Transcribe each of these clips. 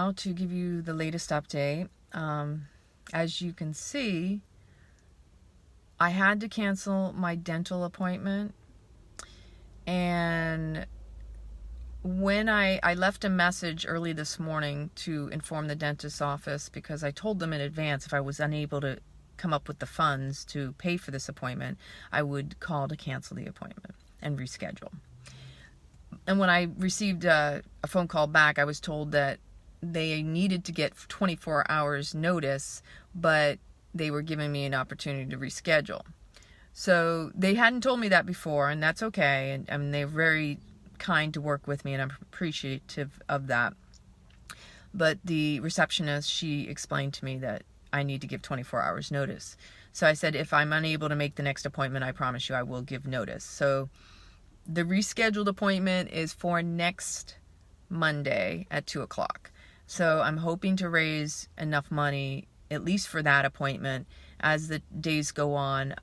how to give you the latest update. As you can see, I had to cancel my dental appointment, and when I left a message early this morning to inform the dentist's office, because I told them in advance if I was unable to come up with the funds to pay for this appointment, I would call to cancel the appointment and reschedule. And when I received a phone call back, I was told that they needed to get 24 hours notice, but they were giving me an opportunity to reschedule. So they hadn't told me that before, and that's okay. And I mean, they're very kind to work with me, and I'm appreciative of that. But the receptionist, she explained to me that I need to give 24 hours notice. So I said, if I'm unable to make the next appointment, I promise you I will give notice. So the rescheduled appointment is for next Monday at 2 o'clock. So I'm hoping to raise enough money, at least for that appointment, as the days go on.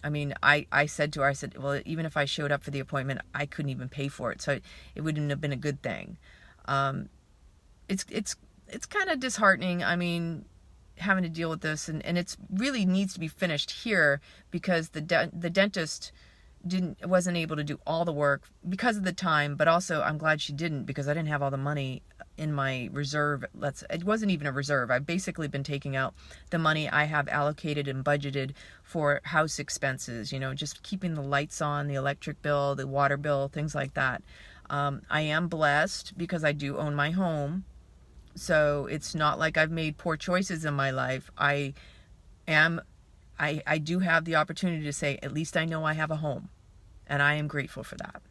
I said to her, I said, well, even if I showed up for the appointment, I couldn't even pay for it. So it wouldn't have been a good thing. It's kind of disheartening. I mean, having to deal with this, and it's really needs to be finished here, because the dentist wasn't able to do all the work because of the time, but also I'm glad she didn't, because I didn't have all the money in my reserve. It wasn't even a reserve. I've basically been taking out the money I have allocated and budgeted for house expenses, just keeping the lights on, the electric bill, the water bill, things like that. I am blessed because I do own my home. So it's not like I've made poor choices in my life. I do have the opportunity to say, at least I know I have a home, and I am grateful for that.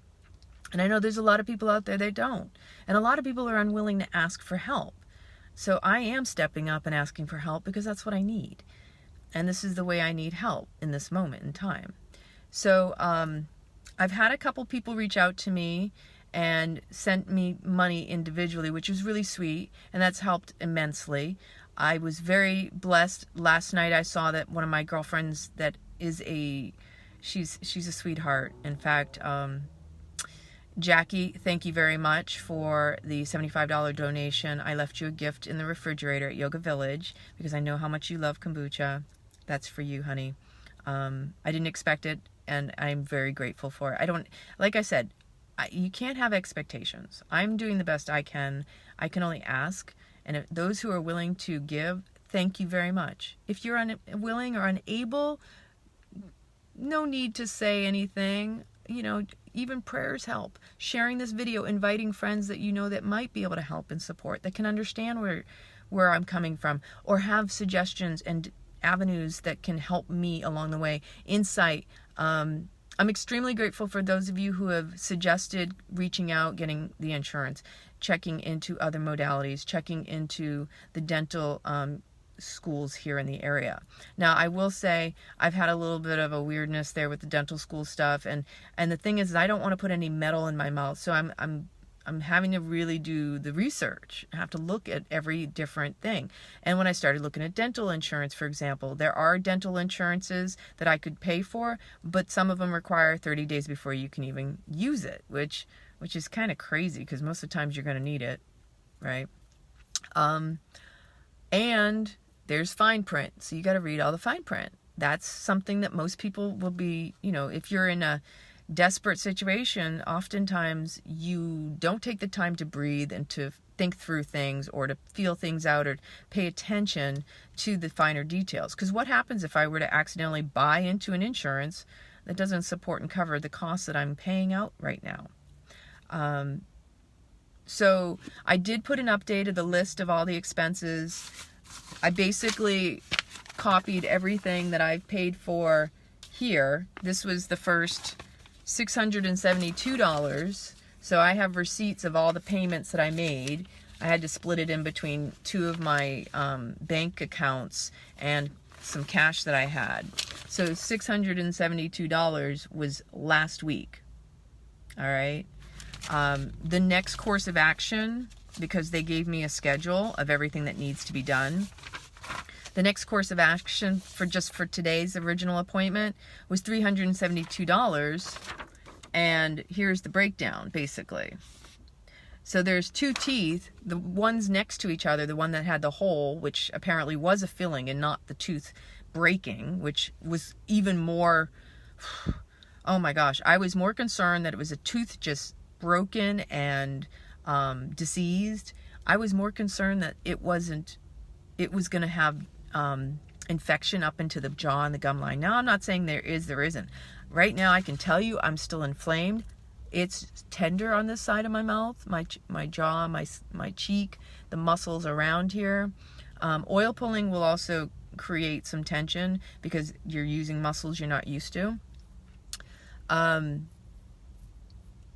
And I know there's a lot of people out there that don't, and a lot of people are unwilling to ask for help. So I am stepping up and asking for help, because that's what I need. And this is the way I need help in this moment in time. So I've had a couple people reach out to me and sent me money individually, which was really sweet, and that's helped immensely. I was very blessed. Last night I saw that one of my girlfriends that is she's a sweetheart. In fact, Jackie, thank you very much for the $75 donation. I left you a gift in the refrigerator at Yoga Village, because I know how much you love kombucha. That's for you, honey. I didn't expect it, and I'm very grateful for it. Like I said, you can't have expectations. I'm doing the best I can. I can only ask. And if those who are willing to give, thank you very much. If you're unwilling or unable, no need to say anything. Even prayers help. Sharing this video, inviting friends that you know that might be able to help and support, that can understand where I'm coming from, or have suggestions and avenues that can help me along the way. Insight. I'm extremely grateful for those of you who have suggested reaching out, getting the insurance, checking into other modalities, checking into the dental schools here in the area. Now, I will say I've had a little bit of a weirdness there with the dental school stuff, and the thing is I don't want to put any metal in my mouth, so I'm having to really do the research. I have to look at every different thing. And when I started looking at dental insurance, for example, there are dental insurances that I could pay for, but some of them require 30 days before you can even use it, which is kind of crazy, because most of the times you're going to need it, right? And there's fine print, so you got to read all the fine print. That's something that most people will be, if you're in a desperate situation, oftentimes you don't take the time to breathe and to think through things, or to feel things out, or pay attention to the finer details. Because what happens if I were to accidentally buy into an insurance that doesn't support and cover the costs that I'm paying out right now? So I did put an update of the list of all the expenses. I basically copied everything that I've paid for here. This was the first $672. So I have receipts of all the payments that I made. I had to split it in between two of my bank accounts and some cash that I had. So $672 was last week. All right. The next course of action, because they gave me a schedule of everything that needs to be done. The next course of action for today's original appointment was $372. And here's the breakdown, basically. So there's two teeth, the ones next to each other, the one that had the hole, which apparently was a filling and not the tooth breaking, which was even more, oh my gosh, I was more concerned that it was a tooth just broken and diseased. I was more concerned that it was going to have infection up into the jaw and the gum line. Now, I'm not saying there isn't. Right now, I can tell you I'm still inflamed. It's tender on this side of my mouth, my jaw, my cheek, the muscles around here. Oil pulling will also create some tension because you're using muscles you're not used to.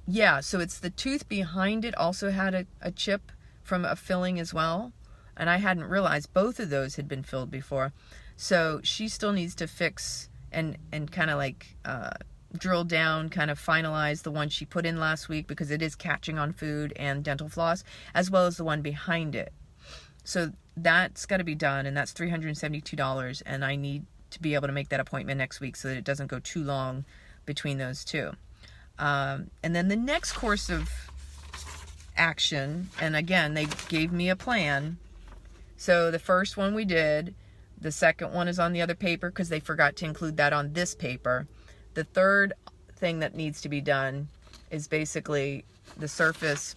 Yeah, so it's the tooth behind it also had a chip from a filling as well. And I hadn't realized both of those had been filled before. So she still needs to fix and kind of like drill down, kind of finalize the one she put in last week, because it is catching on food and dental floss, as well as the one behind it. So that's got to be done, and that's $372, and I need to be able to make that appointment next week so that it doesn't go too long between those two. And then the next course of action, and again, they gave me a plan. So the first one we did, the second one is on the other paper because they forgot to include that on this paper. The third thing that needs to be done is basically the surface,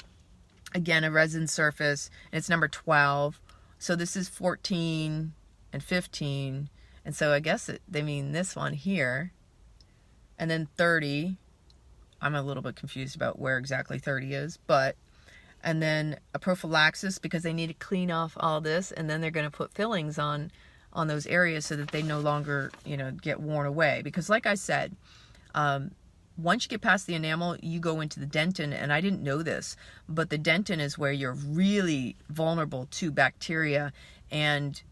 again, a resin surface, and it's number 12. So this is 14 and 15. And so I guess they mean this one here. And then 30. I'm a little bit confused about where exactly 30 is, but, and then a prophylaxis because they need to clean off all this, and then they're going to put fillings on those areas so that they no longer, get worn away. Because like I said, once you get past the enamel, you go into the dentin, and I didn't know this, but the dentin is where you're really vulnerable to bacteria and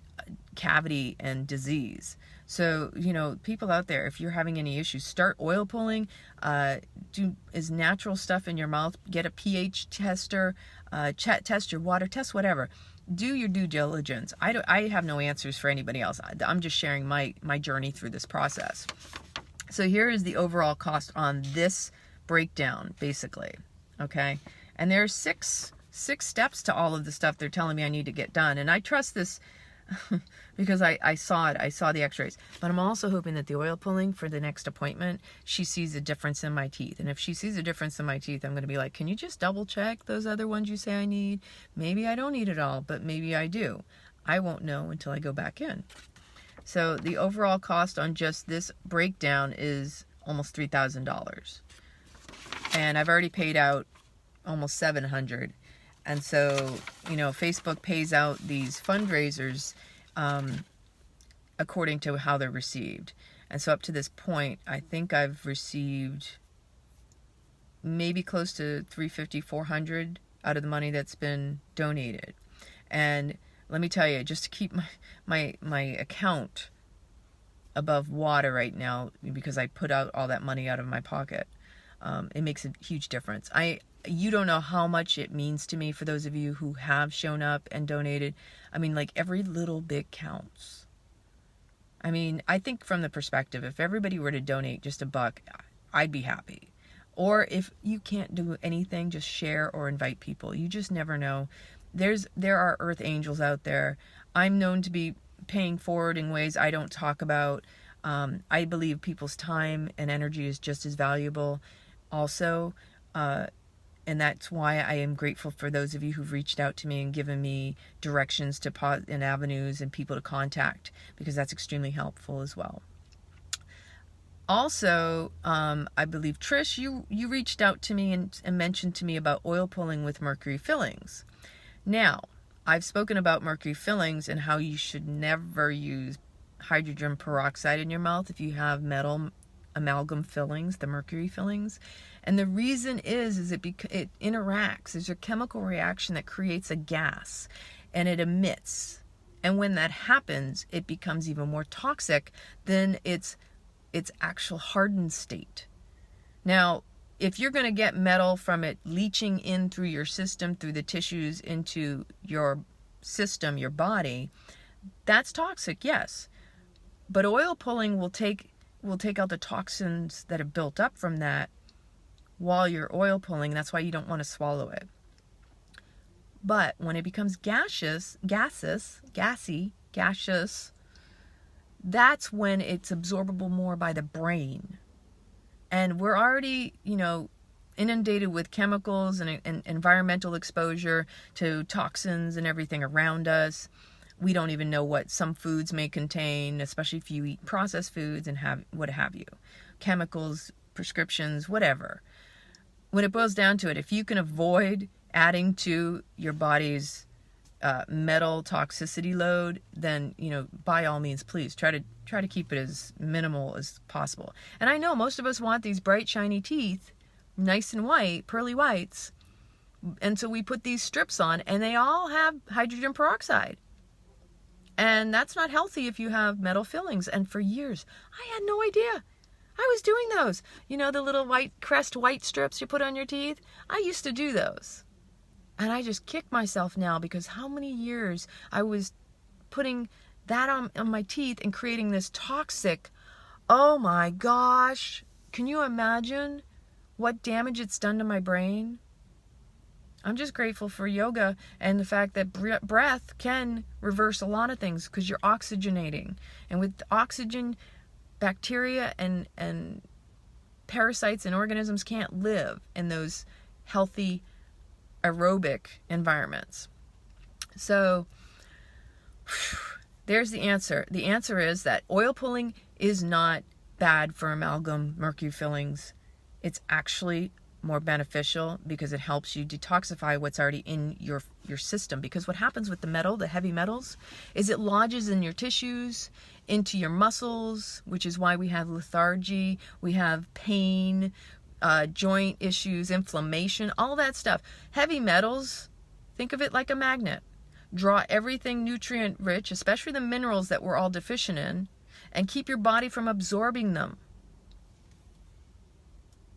cavity and disease. So, people out there, if you're having any issues, start oil pulling, do is natural stuff in your mouth, get a pH tester, test your water, test whatever. Do your due diligence. I have no answers for anybody else. I'm just sharing my journey through this process. So here is the overall cost on this breakdown, basically. Okay. And there's six steps to all of the stuff they're telling me I need to get done. And I trust this because I saw it. I saw the x-rays. But I'm also hoping that the oil pulling for the next appointment, she sees a difference in my teeth. And if she sees a difference in my teeth, I'm going to be like, can you just double check those other ones you say I need? Maybe I don't need it all, but maybe I do. I won't know until I go back in. So the overall cost on just this breakdown is almost $3,000. And I've already paid out almost $700. And so, Facebook pays out these fundraisers according to how they're received. And so up to this point, I think I've received maybe close to $350, $400 out of the money that's been donated. And let me tell you, just to keep my account above water right now, because I put out all that money out of my pocket, it makes a huge difference. You don't know how much it means to me for those of you who have shown up and donated. I mean, like, every little bit counts. I mean, I think from the perspective, if everybody were to donate just $1, I'd be happy. Or if you can't do anything, just share or invite people. You just never know. There are earth angels out there. I'm known to be paying forward in ways I don't talk about. I believe people's time and energy is just as valuable also. And that's why I am grateful for those of you who've reached out to me and given me directions and avenues and people to contact, because that's extremely helpful as well. Also, I believe, Trish, you reached out to me and mentioned to me about oil pulling with mercury fillings. Now, I've spoken about mercury fillings and how you should never use hydrogen peroxide in your mouth if you have metal amalgam fillings, the mercury fillings. And the reason is it interacts. There's a chemical reaction that creates a gas, and it emits. And when that happens, it becomes even more toxic than its actual hardened state. Now, if you're going to get metal from it leaching in through your system, through the tissues into your system, your body, that's toxic, yes. But oil pulling will take out the toxins that have built up from that while you're oil pulling. That's why you don't want to swallow it. But when it becomes gaseous, that's when it's absorbable more by the brain. And we're already, inundated with chemicals and environmental exposure to toxins and everything around us. We don't even know what some foods may contain, especially if you eat processed foods and what have you. Chemicals, prescriptions, whatever. When it boils down to it, if you can avoid adding to your body's metal toxicity load, then by all means, please try to keep it as minimal as possible. And I know most of us want these bright, shiny teeth, nice and white, pearly whites, and so we put these strips on, and they all have hydrogen peroxide, and that's not healthy if you have metal fillings. And for years, I had no idea. I was doing those. The little white crest white strips you put on your teeth? I used to do those. And I just kick myself now because how many years I was putting that on my teeth and creating this toxic, oh my gosh, can you imagine what damage it's done to my brain? I'm just grateful for yoga and the fact that breath can reverse a lot of things because you're oxygenating. And with oxygen, bacteria and parasites and organisms can't live in those healthy aerobic environments. So there's the answer. The answer is that oil pulling is not bad for amalgam mercury fillings. It's actually more beneficial because it helps you detoxify what's already in your system. Because what happens with the metal, the heavy metals, is it lodges in your tissues, into your muscles, which is why we have lethargy, we have pain, joint issues, inflammation, all that stuff. Heavy metals, think of it like a magnet. Draw everything nutrient rich, especially the minerals that we're all deficient in, and keep your body from absorbing them.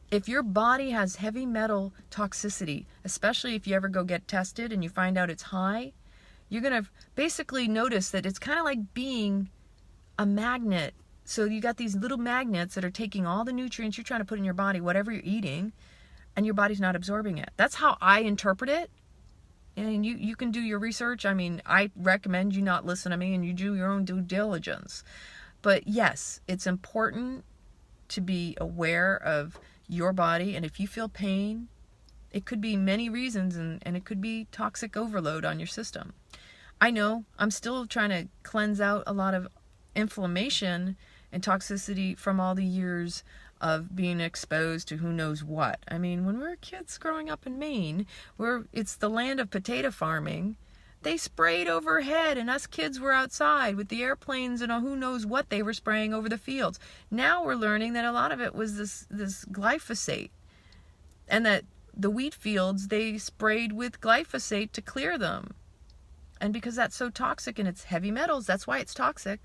If your body has heavy metal toxicity, especially if you ever go get tested and you find out it's high, you're going to basically notice that it's kind of like being a magnet. So you got these little magnets that are taking all the nutrients you're trying to put in your body, whatever you're eating, and your body's not absorbing it. That's how I interpret it. And you can do your research. I mean, I recommend you not listen to me and you do your own due diligence. But yes, it's important to be aware of your body. And if you feel pain, it could be many reasons, and it could be toxic overload on your system. I know I'm still trying to cleanse out a lot of inflammation and toxicity from all the years of being exposed to who knows what. I mean, when we were kids growing up in Maine, it's the land of potato farming, they sprayed overhead, and us kids were outside with the airplanes and who knows what they were spraying over the fields. Now we're learning that a lot of it was this glyphosate, and that the wheat fields, they sprayed with glyphosate to clear them. And because that's so toxic and it's heavy metals, that's why it's toxic.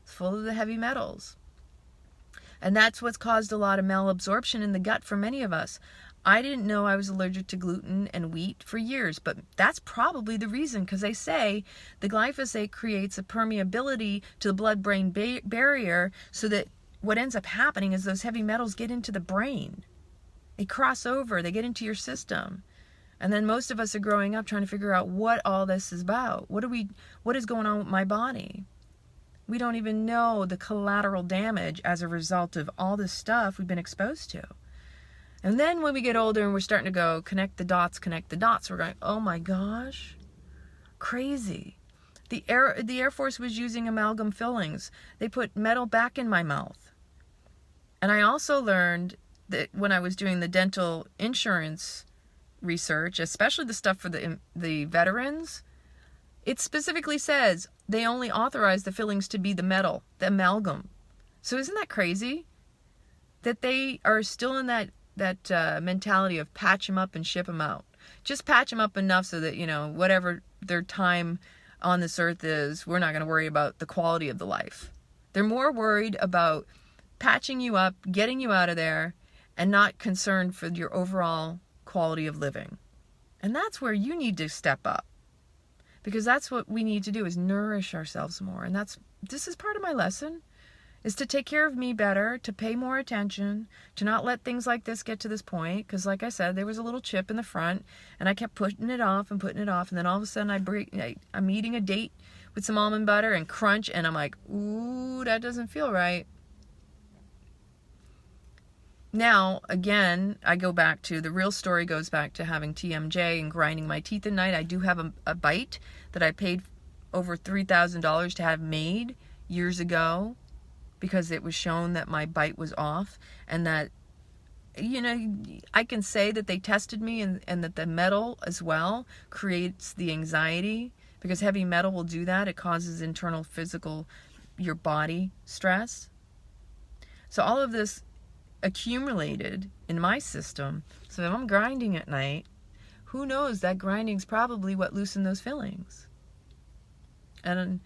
It's full of the heavy metals. And that's what's caused a lot of malabsorption in the gut for many of us. I didn't know I was allergic to gluten and wheat for years, but that's probably the reason, because they say the glyphosate creates a permeability to the blood-brain barrier, so that what ends up happening is those heavy metals get into the brain. They cross over, they get into your system. And then most of us are growing up trying to figure out what all this is about. What is going on with my body? We don't even know the collateral damage as a result of all this stuff we've been exposed to. And then when we get older and we're starting to go, connect the dots, we're going, oh my gosh, crazy. The Air Force was using amalgam fillings. They put metal back in my mouth. And I also learned that when I was doing the dental insurance research, especially the stuff for the veterans, it specifically says they only authorize the fillings to be the metal, the amalgam. So isn't that crazy? That they are still in that mentality of patch them up and ship them out. Just patch them up enough so that, whatever their time on this earth is, we're not going to worry about the quality of the life. They're more worried about patching you up, getting you out of there, and not concerned for your overall quality of living. And that's where you need to step up. Because that's what we need to do, is nourish ourselves more. And this is part of my lesson, is to take care of me better, to pay more attention, to not let things like this get to this point. Because like I said, there was a little chip in the front, and I kept putting it off, and then all of a sudden I'm eating a date with some almond butter and crunch, and I'm like, ooh, that doesn't feel right. Now, again, I go back to, the real story goes back to having TMJ and grinding my teeth at night. I do have a bite that I paid over $3,000 to have made years ago, because it was shown that my bite was off, and that, you know, I can say that they tested me, and that the metal as well creates the anxiety, because heavy metal will do that. It causes internal physical, your body stress. So all of this accumulated in my system. So if I'm grinding at night, who knows, that grinding's probably what loosened those fillings. And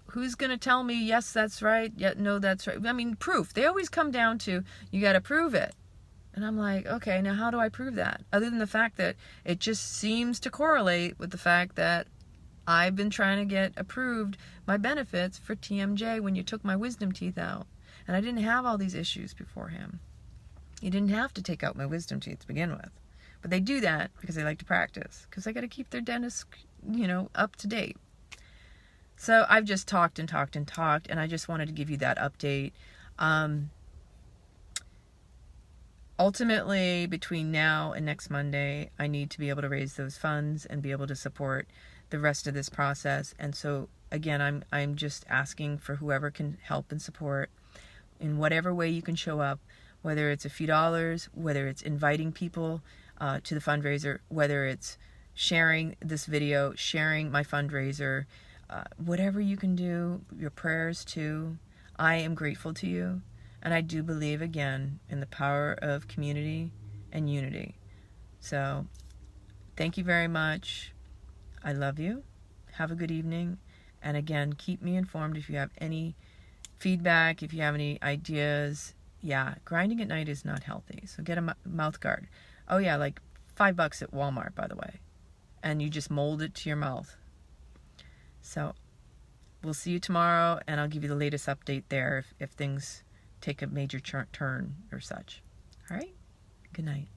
who's going to tell me, yes, that's right, yeah, no, that's right? I mean, proof. They always come down to, you got to prove it. And I'm like, okay, now how do I prove that? Other than the fact that it just seems to correlate with the fact that I've been trying to get approved my benefits for TMJ when you took my wisdom teeth out. And I didn't have all these issues before him. You didn't have to take out my wisdom teeth to begin with. But they do that because they like to practice. Because they got to keep their dentist, you know, up to date. So I've just talked, and I just wanted to give you that update. Ultimately, between now and next Monday, I need to be able to raise those funds and be able to support the rest of this process. And so, again, I'm just asking for whoever can help and support in whatever way you can show up, whether it's a few dollars, whether it's inviting people to the fundraiser, whether it's sharing this video, sharing my fundraiser, whatever you can do, your prayers too. I am grateful to you, and I do believe, again, in the power of community and unity. So, thank you very much. I love you. Have a good evening. And again, keep me informed if you have any feedback, if you have any ideas. Yeah, grinding at night is not healthy. So get a mouth guard. Oh yeah, like $5 at Walmart, by the way. And you just mold it to your mouth. So we'll see you tomorrow, and I'll give you the latest update there if things take a major turn or such. All right? Good night.